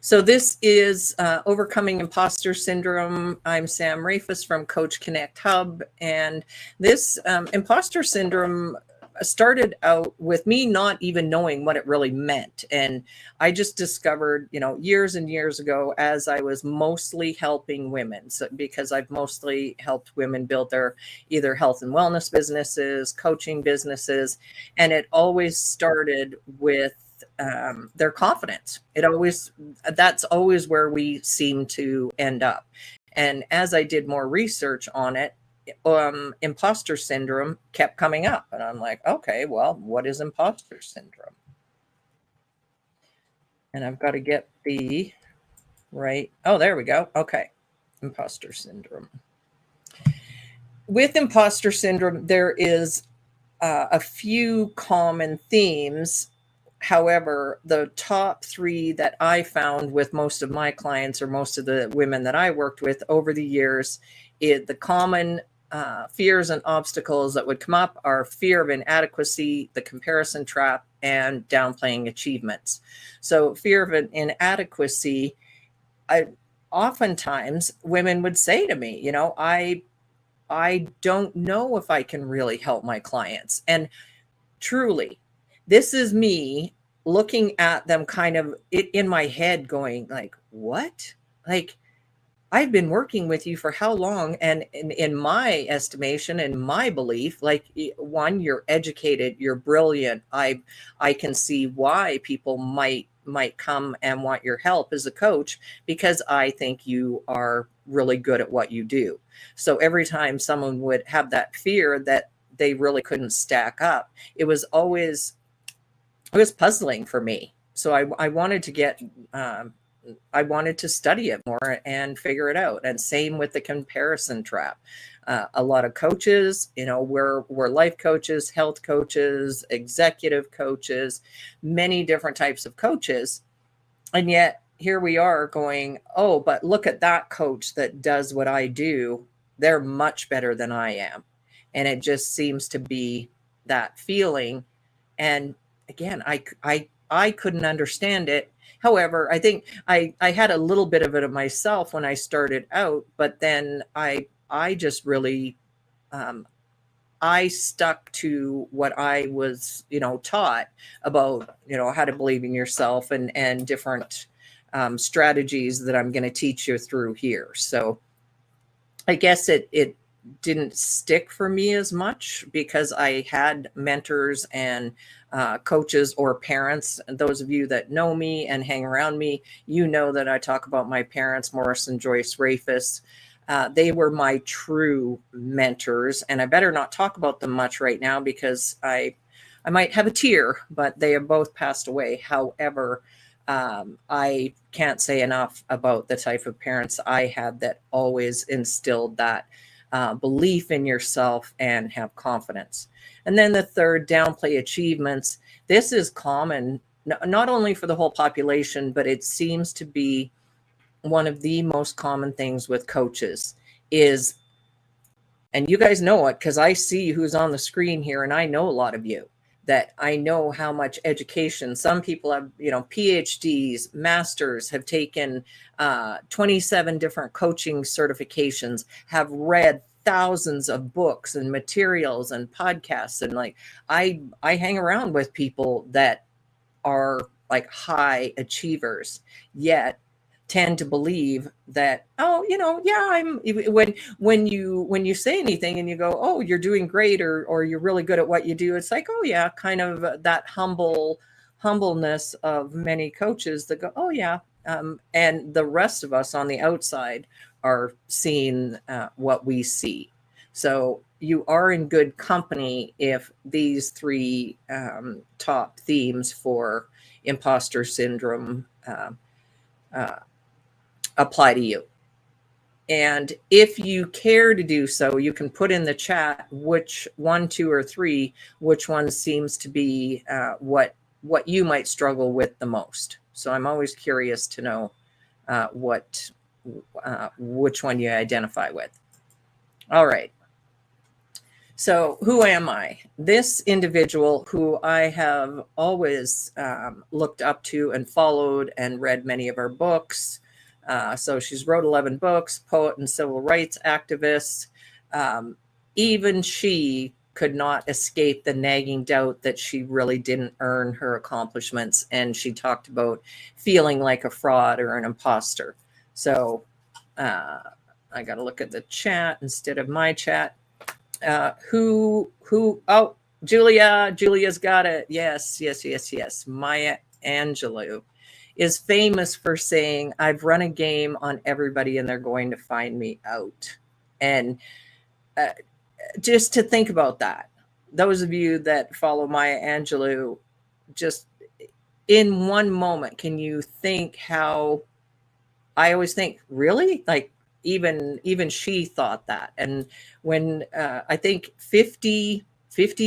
So this is Overcoming Imposter Syndrome. I'm Sam Rafoss from Coach Connect Hub. And this imposter syndrome started out with me not even knowing what it really meant. And I just discovered, years and years ago, as I was mostly helping women, because I've mostly helped women build their either health and wellness businesses, coaching businesses. And it always started with their confidence. That's always where we seem to end up. And as I did more research on it, imposter syndrome kept coming up. And I'm like, okay, well, what is imposter syndrome? And I've got to get the right. Oh, there we go. Okay. Imposter syndrome. With imposter syndrome, there is a few common themes. However, the top three that I found with most of my clients or most of the women that I worked with over the years, the common fears and obstacles that would come up are fear of inadequacy, the comparison trap, and downplaying achievements. So fear of inadequacy, oftentimes women would say to me, I don't know if I can really help my clients. And truly, this is me looking at them kind of in my head going like, what? Like, I've been working with you for how long? And in my estimation and my belief, like, one, you're educated, you're brilliant. I can see why people might come and want your help as a coach, because I think you are really good at what you do. So every time someone would have that fear that they really couldn't stack up, it was puzzling for me. So I wanted to get I wanted to study it more and figure it out. And same with the comparison trap. A lot of coaches, we're life coaches, health coaches, executive coaches, many different types of coaches. And yet here we are going, oh, but look at that coach that does what I do. They're much better than I am. And it just seems to be that feeling. And again, I couldn't understand it. However, I think I had a little bit of it myself when I started out, but then I just really, I stuck to what I was, taught about, how to believe in yourself and different strategies that I'm going to teach you through here. So I guess it didn't stick for me as much because I had mentors and coaches or parents. And those of you that know me and hang around me, that I talk about my parents, Morris and Joyce Rafoss. They were my true mentors, and I better not talk about them much right now because I might have a tear, but they have both passed away. However, I can't say enough about the type of parents I had that always instilled that belief in yourself and have confidence. And then the third, downplay achievements. This is common, not only for the whole population, but it seems to be one of the most common things with coaches is, and you guys know it because I see who's on the screen here, and I know a lot of you, that I know how much education some people have, PhDs, masters, have taken 27 different coaching certifications, have read thousands of books and materials and podcasts. And like, I hang around with people that are like high achievers, yet tend to believe that, when you say anything and you go, oh, you're doing great, or you're really good at what you do, it's like, oh yeah, kind of that humbleness of many coaches that go, oh yeah. And the rest of us on the outside are seeing what we see. So you are in good company if these three top themes for imposter syndrome apply to you. And if you care to do so, you can put in the chat which 1, 2, or 3, which one seems to be what you might struggle with the most. So I'm always curious to know which one you identify with. All right. So who am I? This individual who I have always looked up to and followed and read many of her books. So she's wrote 11 books, poet and civil rights activist. Um, Even she could not escape the nagging doubt that she really didn't earn her accomplishments. And she talked about feeling like a fraud or an imposter. So I got to look at the chat instead of my chat. Oh, Julia's got it. Yes. Maya Angelou is famous for saying, I've run a game on everybody and they're going to find me out. And just to think about that, those of you that follow Maya Angelou, just in one moment, can you think how I always think, really? Like, even she thought that. And when I think 50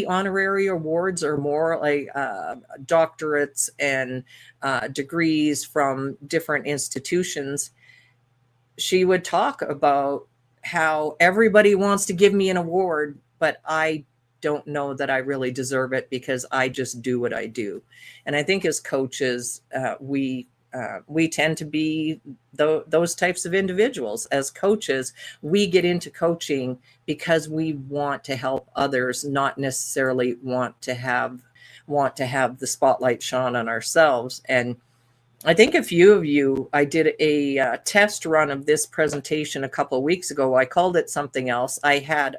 honorary awards or more, like doctorates and degrees from different institutions, she would talk about how everybody wants to give me an award, but I don't know that I really deserve it because I just do what I do. And I think as coaches, we tend to be those types of individuals. As coaches, we get into coaching because we want to help others, not necessarily want to have the spotlight shone on ourselves. And I think a few of you, I did a test run of this presentation a couple of weeks ago. I called it something else. I had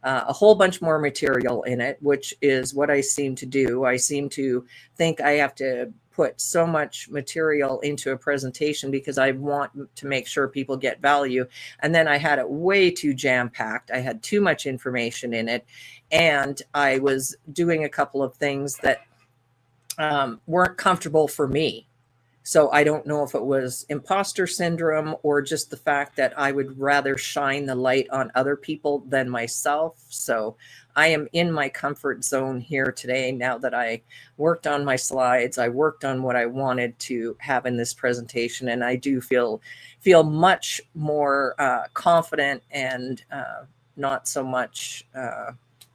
a whole bunch more material in it, which is what I seem to do. I seem to think I have to put so much material into a presentation because I want to make sure people get value. And then I had it way too jam-packed. I had too much information in it. And I was doing a couple of things that weren't comfortable for me. So I don't know if it was imposter syndrome or just the fact that I would rather shine the light on other people than myself. So I am in my comfort zone here today. Now that I worked on my slides, I worked on what I wanted to have in this presentation, and I do feel much more confident and not so much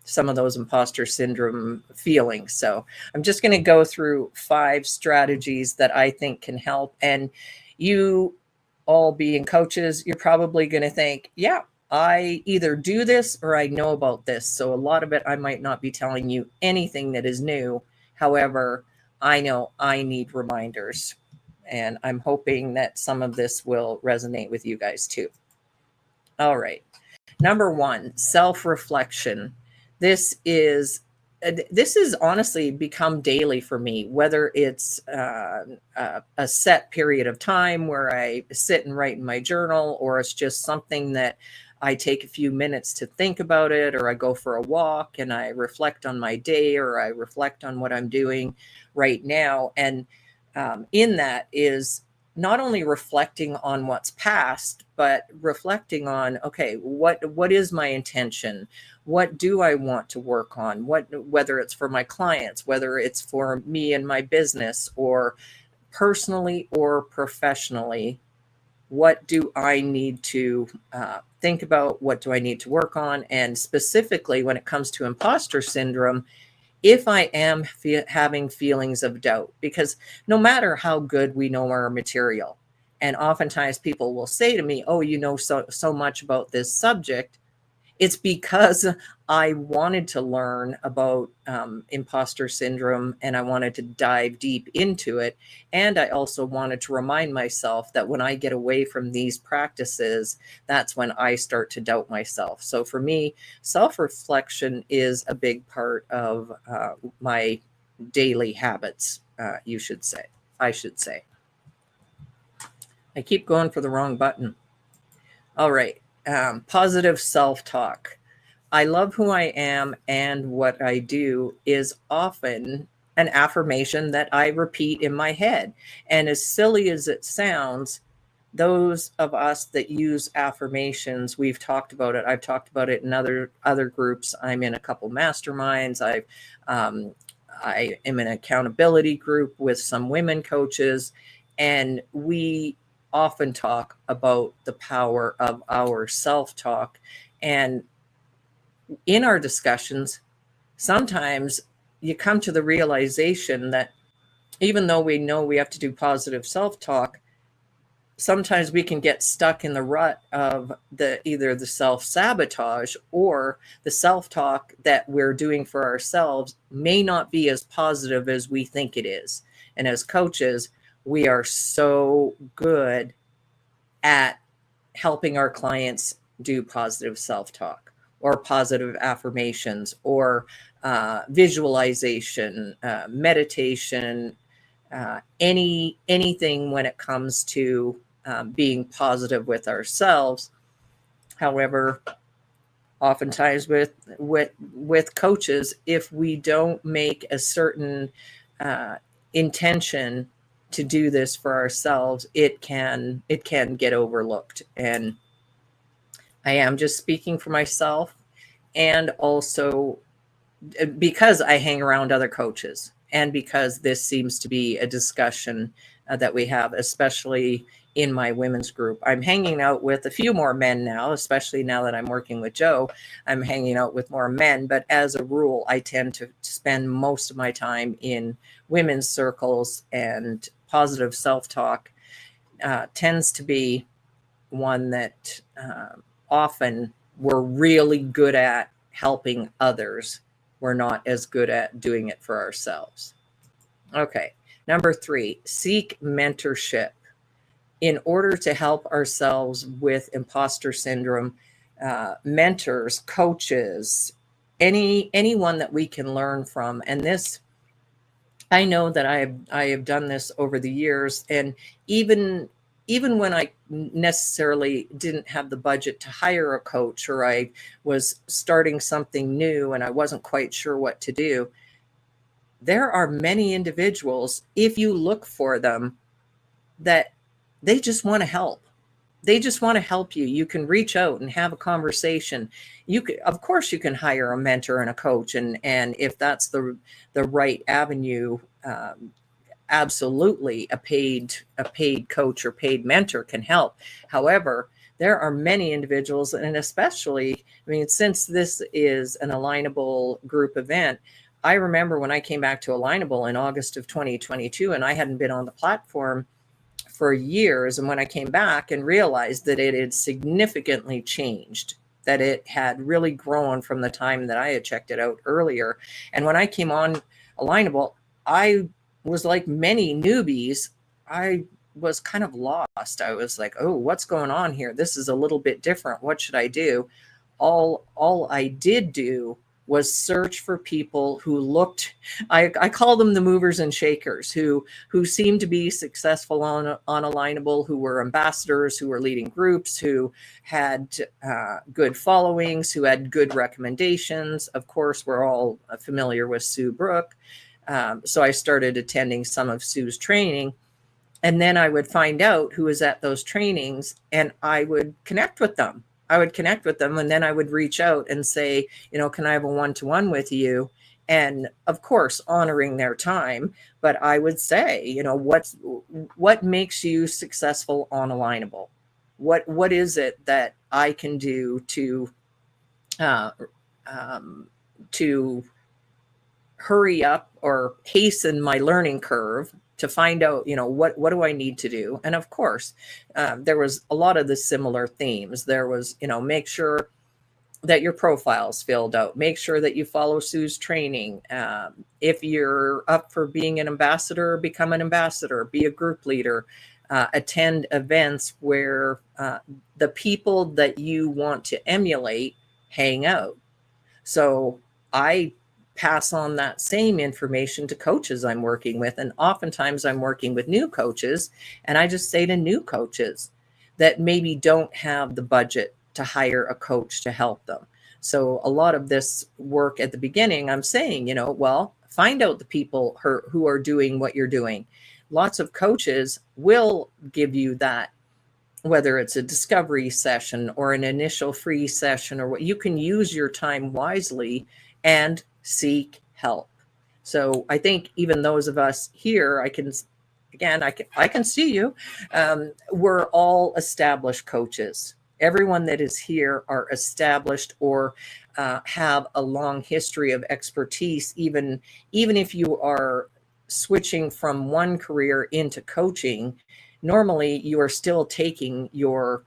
some of those imposter syndrome feelings. So I'm just going to go through 5 strategies that I think can help. And you all being coaches, you're probably going to think, yeah, I either do this or I know about this. So a lot of it, I might not be telling you anything that is new. However, I know I need reminders. And I'm hoping that some of this will resonate with you guys too. All right. Number 1, self-reflection. This is honestly become daily for me, whether it's a set period of time where I sit and write in my journal, or it's just something that I take a few minutes to think about it, or I go for a walk and I reflect on my day, or I reflect on what I'm doing right now. And in that is not only reflecting on what's past, but reflecting on, okay, what is my intention? What do I want to work on? Whether it's for my clients, whether it's for me and my business, or personally or professionally, what do I need to think about? What do I need to work on? And specifically when it comes to imposter syndrome, if I am having feelings of doubt, because no matter how good we know our material, and oftentimes people will say to me, oh, you know so much about this subject, it's because I wanted to learn about imposter syndrome and I wanted to dive deep into it. And I also wanted to remind myself that when I get away from these practices, that's when I start to doubt myself. So for me, self-reflection is a big part of my daily habits, I should say. I keep going for the wrong button. All right. Positive self-talk. I love who I am, and what I do is often an affirmation that I repeat in my head. And as silly as it sounds, those of us that use affirmations, we've talked about it. I've talked about it in other groups. I'm in a couple masterminds. I am in an accountability group with some women coaches, and we often talk about the power of our self-talk. And in our discussions, sometimes you come to the realization that even though we know we have to do positive self-talk, sometimes we can get stuck in the rut of either the self-sabotage or the self-talk that we're doing for ourselves may not be as positive as we think it is. And as coaches, we are so good at helping our clients do positive self-talk or positive affirmations or visualization, meditation, anything when it comes to being positive with ourselves. However, oftentimes with coaches, if we don't make a certain intention to do this for ourselves, it can get overlooked. And I am just speaking for myself, and also because I hang around other coaches, and because this seems to be a discussion that we have, especially in my women's group. I'm hanging out with a few more men now, especially now that I'm working with Joe. I'm hanging out with more men, but as a rule, I tend to spend most of my time in women's circles, and positive self-talk tends to be one that often we're really good at helping others. We're not as good at doing it for ourselves. Okay. Number 3, seek mentorship. In order to help ourselves with imposter syndrome, mentors, coaches, anyone that we can learn from. And this, I know that I have done this over the years, and even when I necessarily didn't have the budget to hire a coach, or I was starting something new and I wasn't quite sure what to do, there are many individuals, if you look for them, that they just want to help. They just want to help you. You can reach out and have a conversation. You could, of course, you can hire a mentor and a coach, and if that's the right avenue, absolutely, a paid coach or paid mentor can help. However, there are many individuals, and especially, I mean, since this is an Alignable group event, I remember when I came back to Alignable in August of 2022, and I hadn't been on the platform for years. And when I came back and realized that it had significantly changed, that it had really grown from the time that I had checked it out earlier. And when I came on Alignable, I was like many newbies. I was kind of lost. I was like, oh, what's going on here? This is a little bit different. What should I do? All I did do was search for people who looked, I call them the movers and shakers, who seemed to be successful on Alignable, who were ambassadors, who were leading groups, who had good followings, who had good recommendations. Of course, we're all familiar with Sue Brook. So I started attending some of Sue's training, and then I would find out who was at those trainings, and I would connect with them. And then I would reach out and say, can I have a one-to-one with you? And of course, honoring their time. But I would say, what makes you successful on Alignable? What is it that I can do to hurry up or hasten my learning curve, to find out, what do I need to do? And of course, there was a lot of the similar themes. There was, make sure that your profile's filled out. Make sure that you follow Sue's training. If you're up for being an ambassador, become an ambassador, be a group leader, attend events where the people that you want to emulate hang out. So I pass on that same information to coaches I'm working with. And oftentimes I'm working with new coaches, and I just say to new coaches that maybe don't have the budget to hire a coach to help them. So a lot of this work at the beginning, I'm saying, find out the people who are doing what you're doing. Lots of coaches will give you that, whether it's a discovery session or an initial free session, or what, you can use your time wisely and seek help. So I think even those of us here, I can see you. We're all established coaches. Everyone that is here are established or have a long history of expertise, even if you are switching from one career into coaching. Normally you are still taking your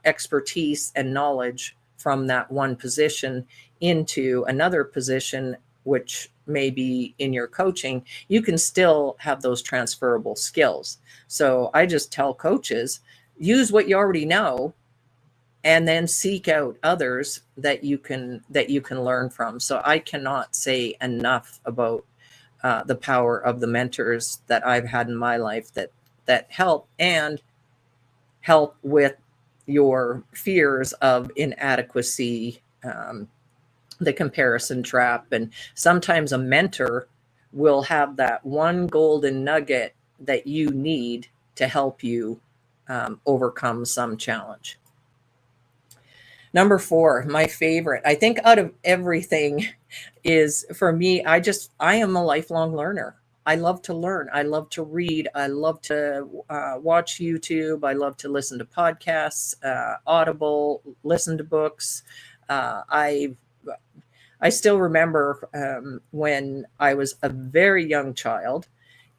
expertise and knowledge from that one position into another position, which may be in your coaching. You can still have those transferable skills. So I just tell coaches, use what you already know and then seek out others that you can learn from. So I cannot say enough about the power of the mentors that I've had in my life that help with your fears of inadequacy, the comparison trap. And sometimes a mentor will have that one golden nugget that you need to help you overcome some challenge. Number 4, my favorite, I think out of everything, is for me, I am a lifelong learner. I love to learn. I love to read. I love to watch YouTube. I love to listen to podcasts, Audible, listen to books. I still remember when I was a very young child,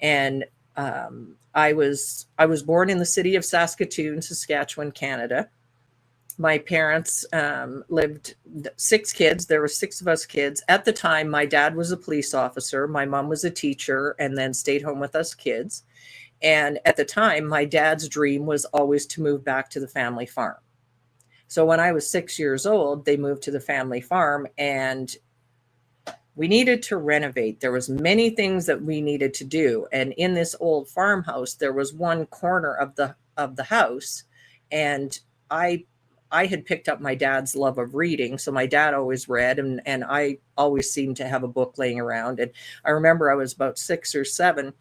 and I was born in the city of Saskatoon, Saskatchewan, Canada. My parents lived 6 kids. There were 6 of us kids. At the time, my dad was a police officer. My mom was a teacher and then stayed home with us kids. And at the time, my dad's dream was always to move back to the family farm. So when I was 6 years old, they moved to the family farm, and we needed to renovate. There was many things that we needed to do. And in this old farmhouse, there was one corner of the house, and I had picked up my dad's love of reading. So my dad always read, and I always seemed to have a book laying around. And I remember I was about 6 or 7,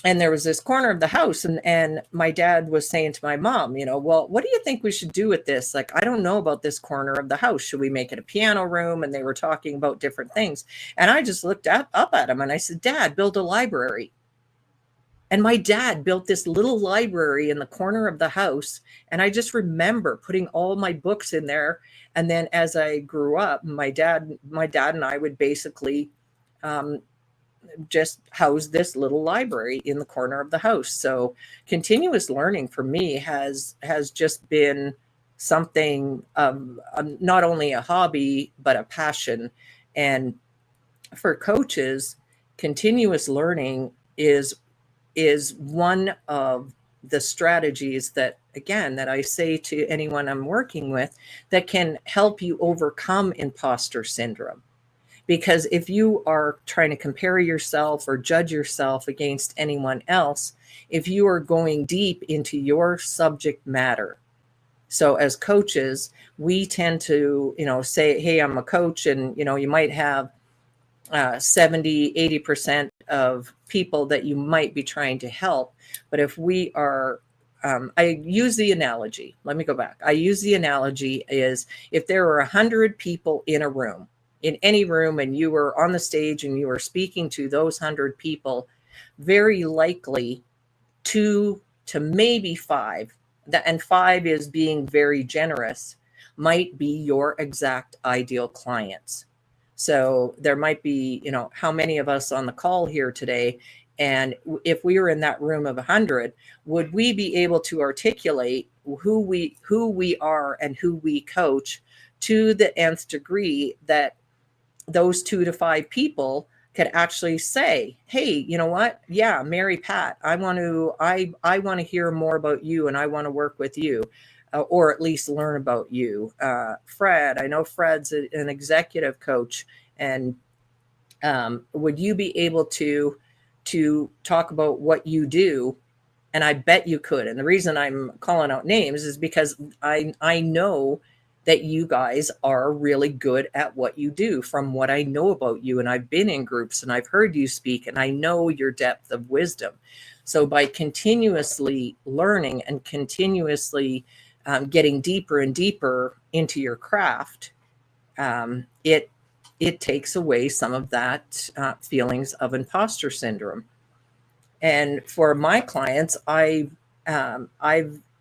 and there was this corner of the house, and my dad was saying to my mom, well, what do you think we should do with this? Like, I don't know about this corner of the house. Should we make it a piano room? And they were talking about different things. And I just looked up at him and I said, Dad, build a library. And my dad built this little library in the corner of the house. And I just remember putting all my books in there. And then as I grew up, my dad and I would basically just house this little library in the corner of the house. So continuous learning for me has just been something not only a hobby, but a passion. And for coaches, continuous learning is one of the strategies that I say to anyone I'm working with that can help you overcome imposter syndrome. Because if you are trying to compare yourself or judge yourself against anyone else, if you are going deep into your subject matter. So as coaches, we tend to, say, hey, I'm a coach, and, you might have 70, 80% of people that you might be trying to help. But if we are, I use the analogy, let me go back. I use the analogy is if there are 100 people in a room, in any room, and you were on the stage and you were speaking to those 100 people, very likely 2 to maybe 5, and 5 is being very generous, might be your exact ideal clients. So there might be, how many of us on the call here today, and if we were in that room of 100, would we be able to articulate who we are and who we coach to the nth degree that those 2 to 5 people could actually say, hey, you know what? Yeah, Mary Pat, I want to hear more about you, and I want to work with you, or at least learn about you. Fred, I know Fred's an executive coach, and would you be able to talk about what you do? And I bet you could. And the reason I'm calling out names is because I know that you guys are really good at what you do from what I know about you. And I've been in groups and I've heard you speak, and I know your depth of wisdom. So by continuously learning and continuously getting deeper and deeper into your craft, it takes away some of that feelings of imposter syndrome. And for my clients, I've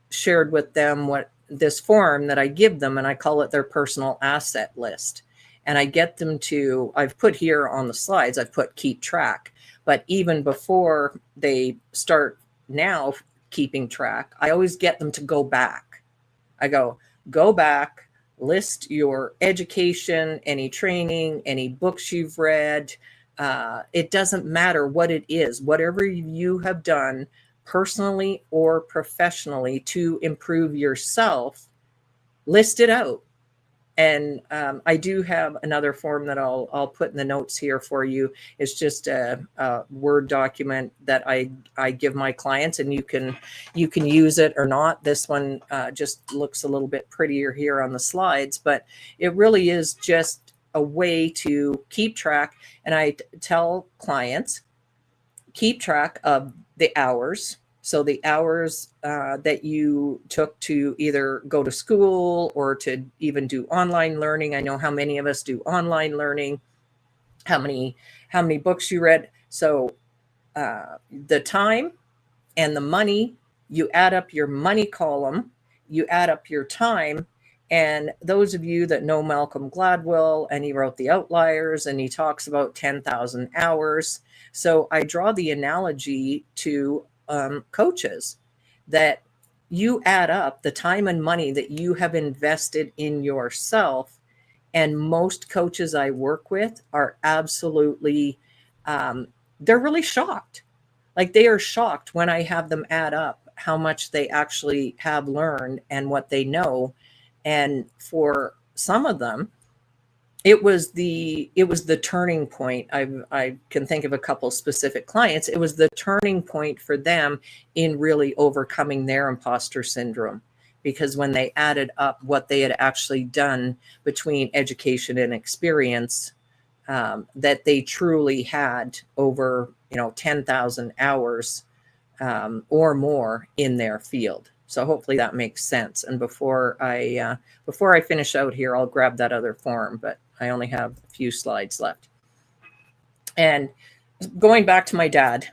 shared with them what this form that I give them, and I call it their personal asset list. And I get them to, I've put here on the slides, I've put keep track. But even before they start now keeping track, I always get them to go back. I go back, list your education, any training, any books you've read. It doesn't matter what it is, whatever you have done personally or professionally to improve yourself, list it out. And I do have another form that I'll put in the notes here for you. It's just a Word document that I give my clients, and you can use it or not. This one just looks a little bit prettier here on the slides, but it really is just a way to keep track. And I tell clients, keep track of the hours. So the hours that you took to either go to school or to even do online learning. I know how many of us do online learning, how many books you read. So the time and the money, you add up your money column, you add up your time. And those of you that know Malcolm Gladwell, and he wrote The Outliers, and he talks about 10,000 hours. So I draw the analogy to coaches, that you add up the time and money that you have invested in yourself. And most coaches I work with are absolutely, they're really shocked. Like, they are shocked when I have them add up how much they actually have learned and what they know. And for some of them, it was the turning point. I can think of a couple specific clients. It was the turning point for them in really overcoming their imposter syndrome, because when they added up what they had actually done between education and experience, that they truly had over 10,000 hours or more in their field. So hopefully that makes sense. And before I finish out here, I'll grab that other form, but I only have a few slides left. And going back to my dad,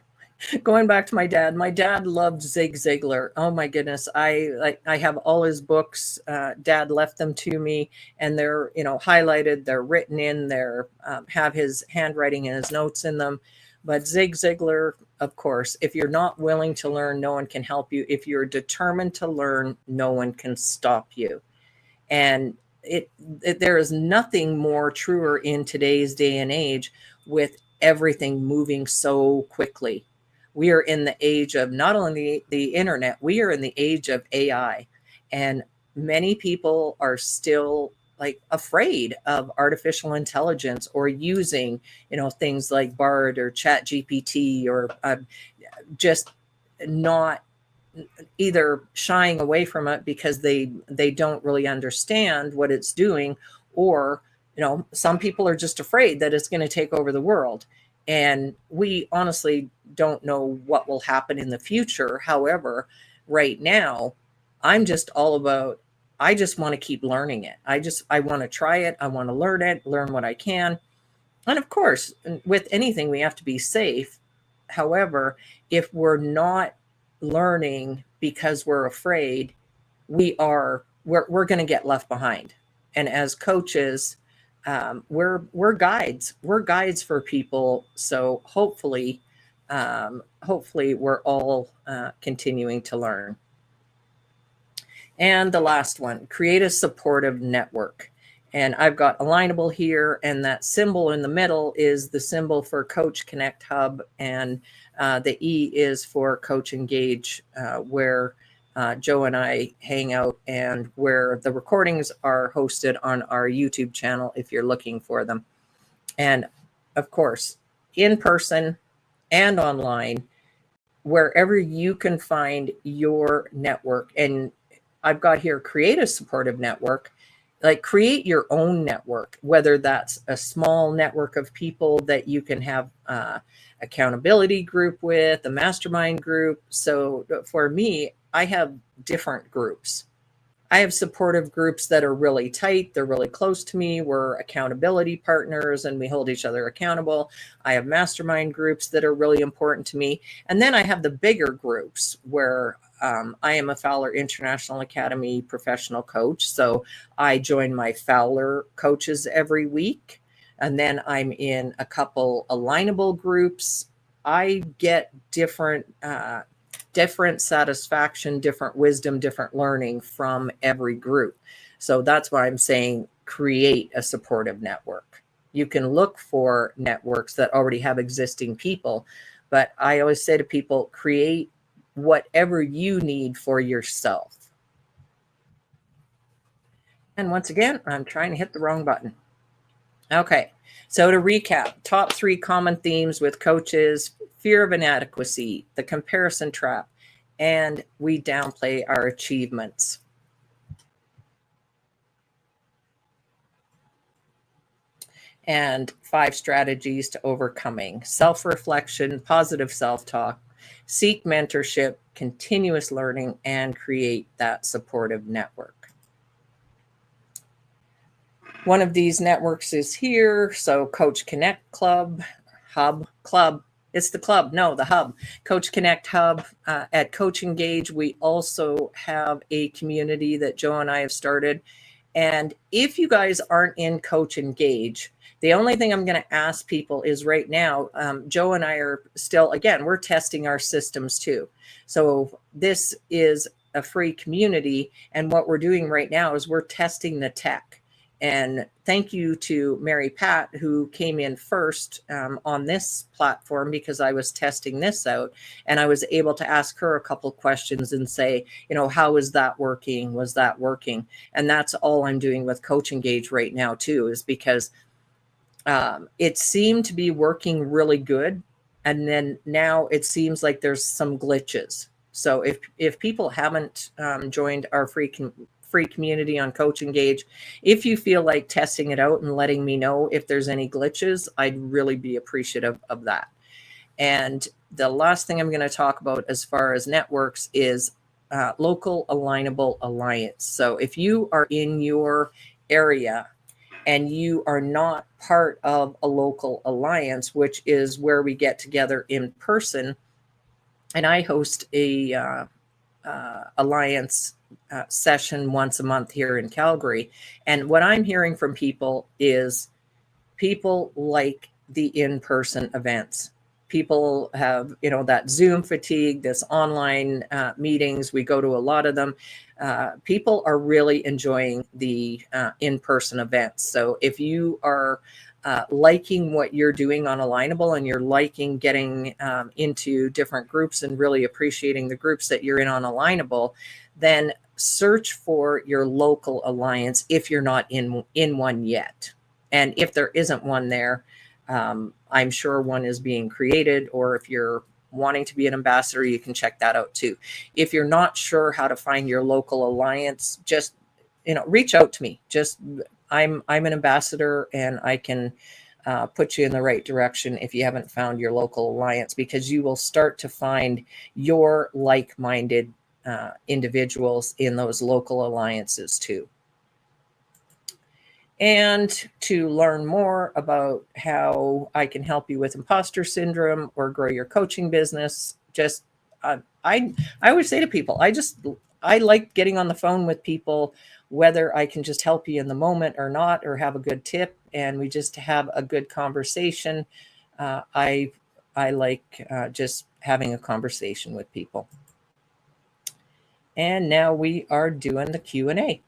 my dad loved Zig Ziglar. Oh my goodness. I have all his books. Dad left them to me, and they're, highlighted, they're written in, they're have his handwriting and his notes in them. But Zig Ziglar, of course, if you're not willing to learn, no one can help you. If you're determined to learn, no one can stop you. And there is nothing more truer in today's day and age, with everything moving so quickly. We are in the age of not only the internet, we are in the age of AI. And many people are still afraid of artificial intelligence, or using, things like Bard or Chat GPT, or just not either shying away from it because they don't really understand what it's doing, or some people are just afraid that it's going to take over the world. And we honestly don't know what will happen in the future. However, right now, I'm just all about, I just want to keep learning it. I want to try it. I want to learn what I can. And of course, with anything, we have to be safe. However, if we're not learning because we're afraid, we're going to get left behind. And as coaches, we're guides. We're guides for people. So hopefully we're all continuing to learn. And the last one, create a supportive network. And I've got Alignable here, and that symbol in the middle is the symbol for Coach Connect Hub, and the E is for Coach Engage, where Joe and I hang out, and where the recordings are hosted on our YouTube channel if you're looking for them. And of course, in person and online, wherever you can find your network. And I've got here, create a supportive network. Like, create your own network, whether that's a small network of people that you can have accountability group with, a mastermind group. So for me, I have different groups. I have supportive groups that are really tight. They're really close to me. We're accountability partners and we hold each other accountable. I have mastermind groups that are really important to me. And then I have the bigger groups where I am a Fowler International Academy professional coach. So I join my Fowler coaches every week. And then I'm in a couple Alignable groups. I get different satisfaction, different wisdom, different learning from every group. So that's why I'm saying create a supportive network. You can look for networks that already have existing people, but I always say to people, create whatever you need for yourself. And once again, I'm trying to hit the wrong button. Okay, so to recap, top 3 common themes with coaches: fear of inadequacy, the comparison trap, and we downplay our achievements. And 5 strategies to overcoming: self-reflection, positive self-talk, seek mentorship, continuous learning, and create that supportive network. One of these networks is here. So Coach Connect Club, Club. It's the club. No, the hub. Coach Connect Hub at Coach Engage. We also have a community that Joe and I have started. And if you guys aren't in Coach Engage, the only thing I'm going to ask people is right now, Joe and I are still, again, we're testing our systems too. So this is a free community. And what we're doing right now is we're testing the tech. And thank you to Mary Pat, who came in first on this platform, because I was testing this out and I was able to ask her a couple questions and say, how is that working? Was that working? And that's all I'm doing with Coach Engage right now too, is because it seemed to be working really good. And then now it seems like there's some glitches. So if people haven't joined our free community on Coach Engage, if you feel like testing it out and letting me know if there's any glitches, I'd really be appreciative of that. And the last thing I'm going to talk about as far as networks is local Alignable Alliance. So if you are in your area and you are not part of a local alliance, which is where we get together in person, and I host a alliance session once a month here in Calgary. And what I'm hearing from people is people like the in-person events. People have, that Zoom fatigue, this online meetings. We go to a lot of them. People are really enjoying the in-person events. So if you are liking what you're doing on Alignable and you're liking getting into different groups and really appreciating the groups that you're in on Alignable, then search for your local alliance if you're not in one yet. And if there isn't one there, I'm sure one is being created, or if you're wanting to be an ambassador, you can check that out too. If you're not sure how to find your local alliance, just, reach out to me. I'm an ambassador and I can put you in the right direction if you haven't found your local alliance, because you will start to find your like-minded individuals in those local alliances too. And to learn more about how I can help you with imposter syndrome or grow your coaching business, just I always say to people, I like getting on the phone with people, whether I can just help you in the moment or not, or have a good tip, and we just have a good conversation. I like just having a conversation with people. And now we are doing the Q&A.